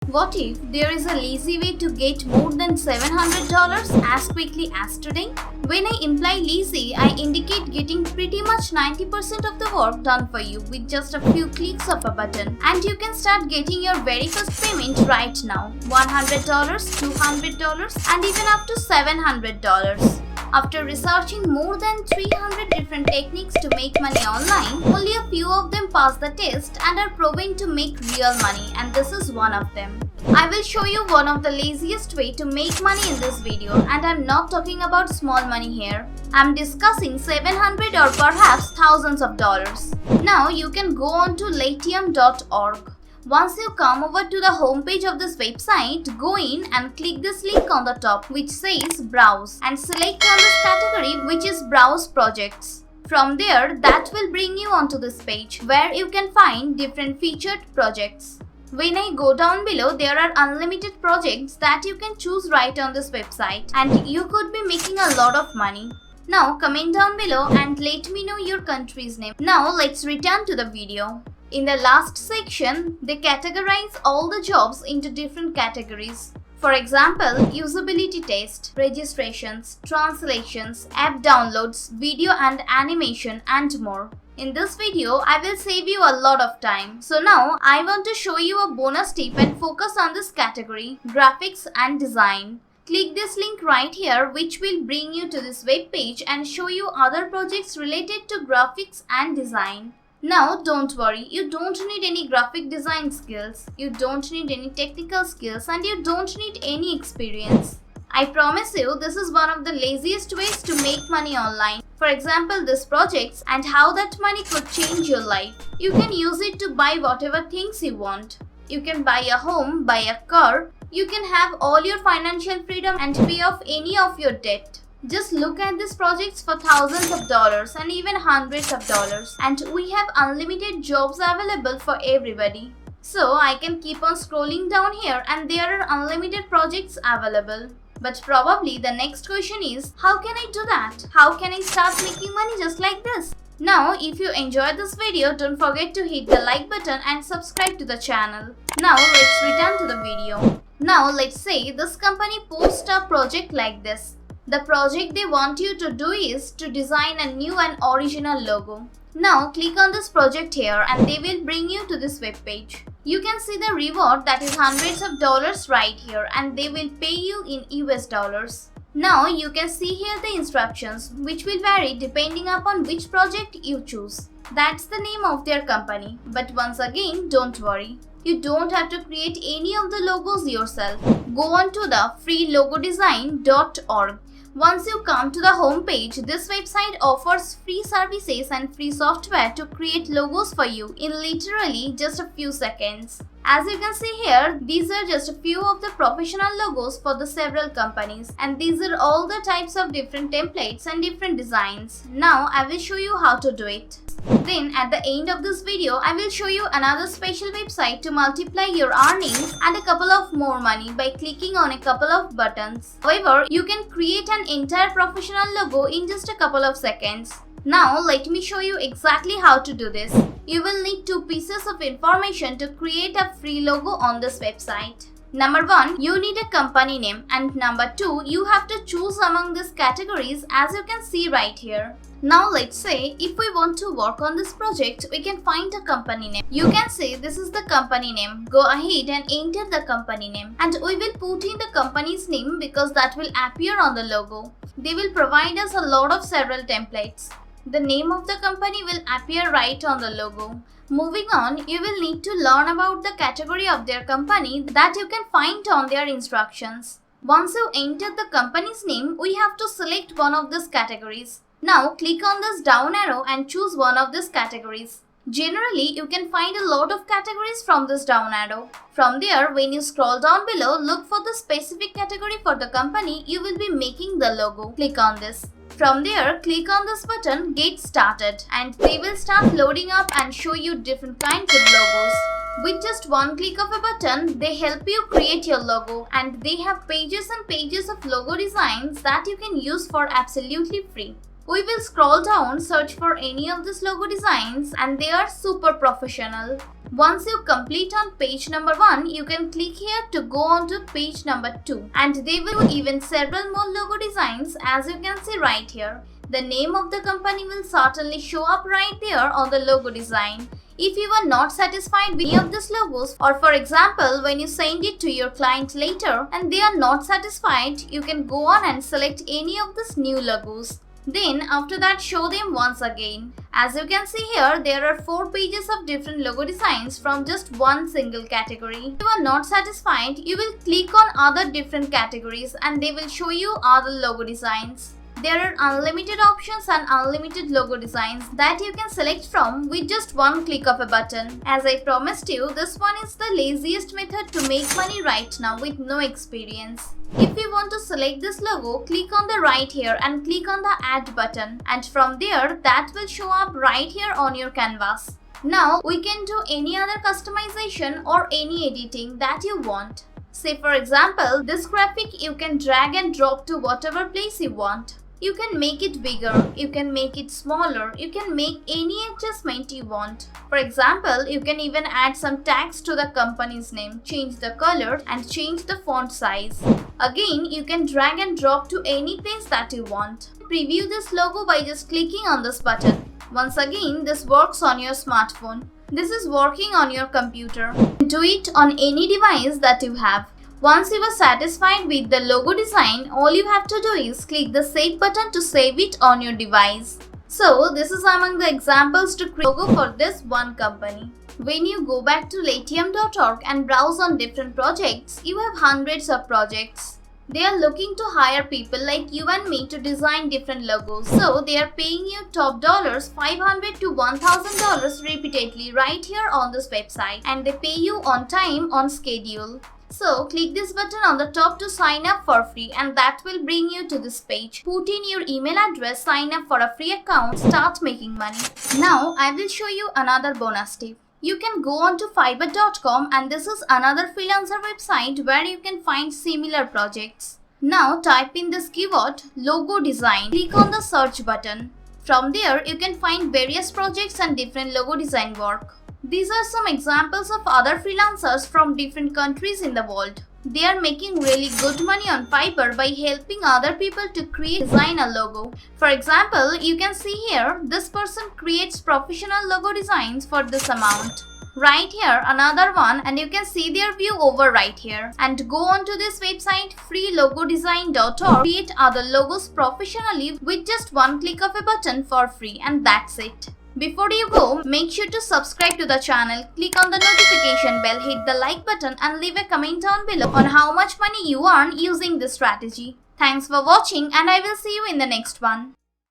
What if there is a lazy way to get more than $700 as quickly as today? When I imply lazy, I indicate getting pretty much 90% of the work done for you with just a few clicks of a button. And you can start getting your very first payment right now. $100, $200, and even up to $700. After researching more than 300 different techniques to make money online, only a few of them pass the test and are proven to make real money, and this is one of them. I will show you one of the laziest way to make money in this video, and I'm not talking about small money here. I'm discussing 700 or perhaps thousands of dollars. Now you can go on to Latium.org. Once you come over to the homepage of this website, go in and click this link on the top which says Browse and select on this category which is Browse Projects. From there, that will bring you onto this page where you can find different featured projects. When I go down below, there are unlimited projects that you can choose right on this website, and you could be making a lot of money. Now comment down below and let me know your country's name. Now let's return to the video. In the last section, they categorize all the jobs into different categories. For example, usability test, registrations, translations, app downloads, video and animation, and more. In this video, I will save you a lot of time. So now, I want to show you a bonus tip and focus on this category, graphics and design. Click this link right here which will bring you to this web page and show you other projects related to graphics and design. Now don't worry, you don't need any graphic design skills, you don't need any technical skills, and you don't need any experience. I promise you this is one of the laziest ways to make money online. For example, this projects and how that money could change your life. You can use it to buy whatever things you want. You can buy a home, buy a car, you can have all your financial freedom and pay off any of your debt. Just look at these projects for thousands of dollars and even hundreds of dollars, and we have unlimited jobs available for everybody. So I can keep on scrolling down here and there are unlimited projects available. But probably the next question is, how can I do that? How can I start making money just like this? Now if you enjoyed this video, don't forget to hit the like button and subscribe to the channel. Now let's return to the video. Now let's say this company posts a project like this. The project they want you to do is to design a new and original logo. Now click on this project here and they will bring you to this web page. You can see the reward, that is hundreds of dollars right here, and they will pay you in US dollars. Now you can see here the instructions which will vary depending upon which project you choose. That's the name of their company. But once again, don't worry. You don't have to create any of the logos yourself. Go on to the freelogodesign.org. Once you come to the home page, this website offers free services and free software to create logos for you in literally just a few seconds. As you can see here, these are just a few of the professional logos for the several companies, and these are all the types of different templates and different designs. Now I will show you how to do it. Then at the end of this video, I will show you another special website to multiply your earnings and a couple of more money by clicking on a couple of buttons. However, you can create an entire professional logo in just a couple of seconds. Now let me show you exactly how to do this. You will need two pieces of information to create a free logo on this website. Number 1, you need a company name, and number 2, you have to choose among these categories as you can see right here. Now let's say if we want to work on this project, we can find a company name. You can say this is the company name. Go ahead and enter the company name, and we will put in the company's name because that will appear on the logo. They will provide us a lot of several templates. The name of the company will appear right on the logo. Moving on, you will need to learn about the category of their company that you can find on their instructions. Once you enter the company's name, we have to select one of these categories. Now click on this down arrow and choose one of these categories. Generally, you can find a lot of categories from this down arrow. From there, when you scroll down below, look for the specific category for the company you will be making the logo. Click on this. From there, click on this button, Get Started, and they will start loading up and show you different kinds of logos. With just one click of a button, they help you create your logo, and they have pages and pages of logo designs that you can use for absolutely free. We will scroll down, search for any of these logo designs, and they are super professional. Once you complete on page number 1, you can click here to go on to page number 2. And they will do even several more logo designs, as you can see right here. The name of the company will certainly show up right there on the logo design. If you are not satisfied with any of these logos, or for example when you send it to your client later and they are not satisfied, you can go on and select any of these new logos. Then after that, show them once again. As you can see here, there are 4 pages of different logo designs from just one single category. If you are not satisfied, you will click on other different categories and they will show you other logo designs. There are unlimited options and unlimited logo designs that you can select from with just one click of a button. As I promised you, this one is the laziest method to make money right now with no experience. If you want to select this logo, click on the right here and click on the add button, and from there that will show up right here on your canvas. Now we can do any other customization or any editing that you want. Say for example, this graphic you can drag and drop to whatever place you want. You can make it bigger, you can make it smaller, you can make any adjustment you want. For example, you can even add some tags to the company's name, change the color and change the font size. Again, you can drag and drop to any place that you want. Preview this logo by just clicking on this button. Once again, this works on your smartphone. This is working on your computer. Do it on any device that you have. Once you are satisfied with the logo design, all you have to do is click the save button to save it on your device. So this is among the examples to create a logo for this one company. When you go back to Latium.org and browse on different projects, you have hundreds of projects. They are looking to hire people like you and me to design different logos. So they are paying you top dollars, $500 to $1,000 repeatedly right here on this website, and they pay you on time, on schedule. So click this button on the top to sign up for free, and that will bring you to this page. Put in your email address, sign up for a free account, start making money. Now I will show you another bonus tip. You can go on to Fiverr.com, and this is another freelancer website where you can find similar projects. Now type in this keyword logo design. Click on the search button. From there you can find various projects and different logo design work. These are some examples of other freelancers from different countries in the world. They are making really good money on Fiverr by helping other people to design a logo. For example, you can see here, this person creates professional logo designs for this amount. Right here, another one, and you can see their view over right here. And go on to this website, freelogodesign.org, create other logos professionally with just one click of a button for free, and that's it. Before you go, make sure to subscribe to the channel, click on the notification bell, hit the like button and leave a comment down below on how much money you earn using this strategy. Thanks for watching, and I will see you in the next one.